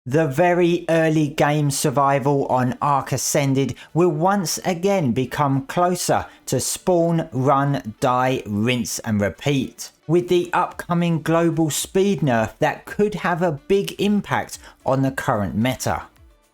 The very early game survival on ARK Ascended will once again become closer to spawn, run, die, rinse and repeat, with the upcoming global speed nerf that could have a big impact on the current meta.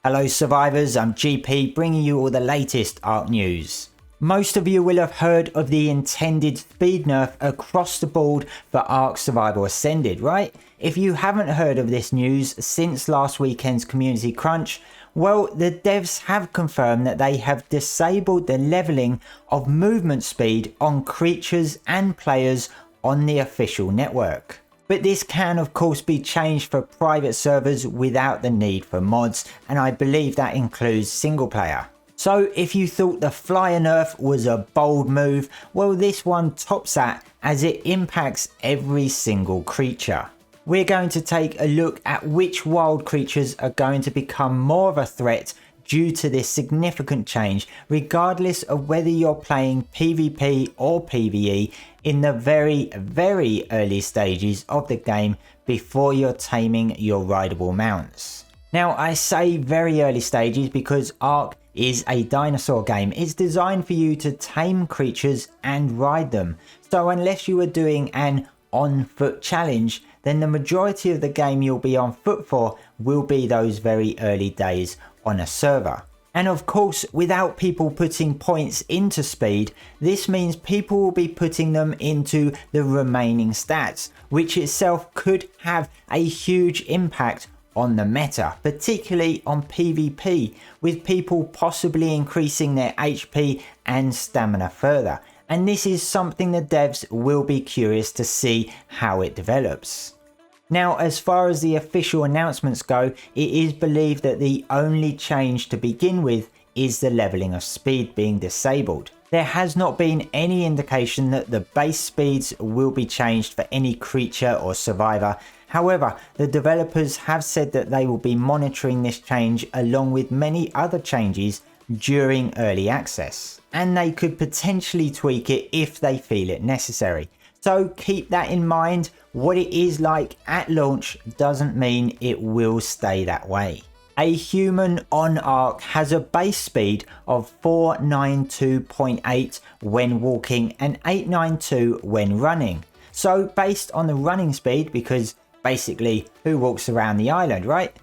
Hello survivors, I'm GP bringing you all the latest ARK news. Most of you will have heard of the intended speed nerf across the board for ARK Survival Ascended, right? If you haven't heard of this news since last weekend's community crunch, well, the devs have confirmed that they have disabled the leveling of movement speed on creatures and players on the official network. But this can of course be changed for private servers without the need for mods, and I believe that includes single player. So if you thought the flyer nerf was a bold move, well this one tops that as it impacts every single creature. We're going to take a look at which wild creatures are going to become more of a threat due to this significant change, regardless of whether you're playing PvP or PvE in the very early stages of the game before you're taming your rideable mounts. Now I say very early stages because ARK is a dinosaur game. It's designed for you to tame creatures and ride them. So unless you are doing an on foot challenge, then the majority of the game you'll be on foot for will be those very early days on a server. And of course, without people putting points into speed, this means people will be putting them into the remaining stats, which itself could have a huge impact on the meta, particularly on PvP, with people possibly increasing their HP and stamina further. And this is something the devs will be curious to see how it develops. Now, as far as the official announcements go, it is believed that the only change to begin with is the leveling of speed being disabled. There has not been any indication that the base speeds will be changed for any creature or survivor. However, the developers have said that they will be monitoring this change along with many other changes during early access, and they could potentially tweak it if they feel it necessary. So keep that in mind. What it is like at launch doesn't mean it will stay that way. A human on ARK has a base speed of 492.8 when walking and 892 when running. So based on the running speed, because basically who walks around the island, right?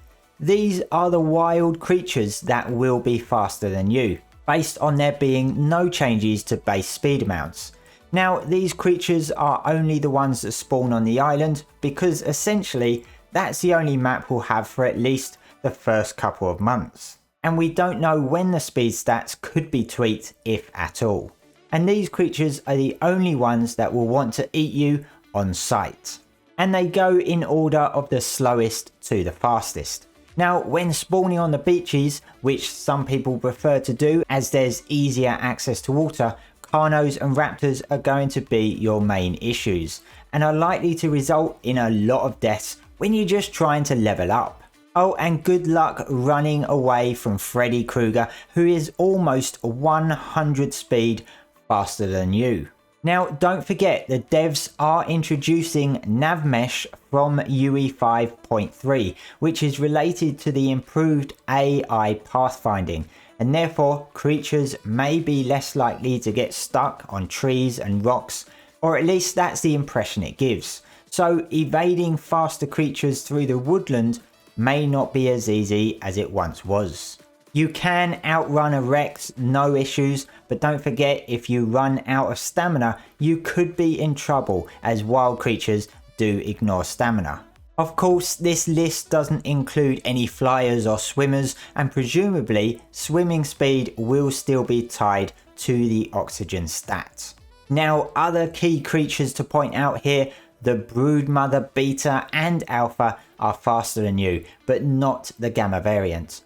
These are the wild creatures that will be faster than you, based on there being no changes to base speed amounts. Now these creatures are only the ones that spawn on the island because essentially that's the only map we'll have for at least the first couple of months. And we don't know when the speed stats could be tweaked, if at all. And these creatures are the only ones that will want to eat you on sight. And they go in order of the slowest to the fastest. Now when spawning on the beaches, which some people prefer to do as there's easier access to water, Carnos and Raptors are going to be your main issues and are likely to result in a lot of deaths when you're just trying to level up. Oh, and good luck running away from Freddy Krueger, who is almost 100 speed faster than you. Now don't forget the devs are introducing nav mesh from UE 5.3, which is related to the improved AI pathfinding, and therefore creatures may be less likely to get stuck on trees and rocks, or at least that's the impression it gives. So evading faster creatures through the woodland may not be as easy as it once was. You can outrun a Rex, no issues, but don't forget if you run out of stamina, you could be in trouble as wild creatures do ignore stamina. Of course, this list doesn't include any flyers or swimmers, and presumably swimming speed will still be tied to the oxygen stat. Now, other key creatures to point out here, the Broodmother Beta and Alpha are faster than you, but not the Gamma variant.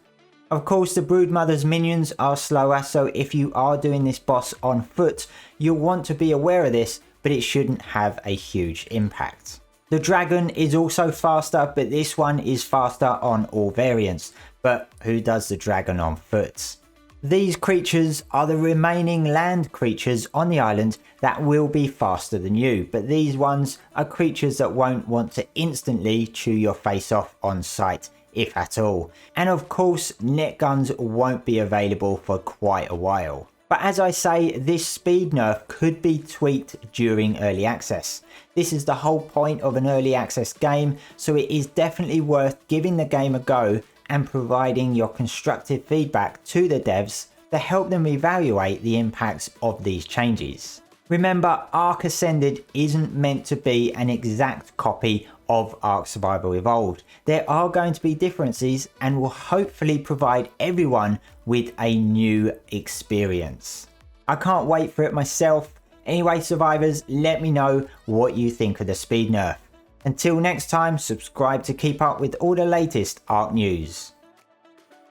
Of course, the Broodmother's minions are slower, so if you are doing this boss on foot, you'll want to be aware of this, but it shouldn't have a huge impact. The Dragon is also faster, but this one is faster on all variants. But who does the Dragon on foot? These creatures are the remaining land creatures on the island that will be faster than you, but these ones are creatures that won't want to instantly chew your face off on sight if at all. And of course, net guns won't be available for quite a while. But as I say, this speed nerf could be tweaked during early access. This is the whole point of an early access game, so it is definitely worth giving the game a go and providing your constructive feedback to the devs to help them evaluate the impacts of these changes. Remember, ARK Ascended isn't meant to be an exact copy of ARK Survival Evolved. There are going to be differences and will hopefully provide everyone with a new experience. I can't wait for it myself. Anyway, survivors, let me know what you think of the speed nerf. Until next time, subscribe to keep up with all the latest ARK news.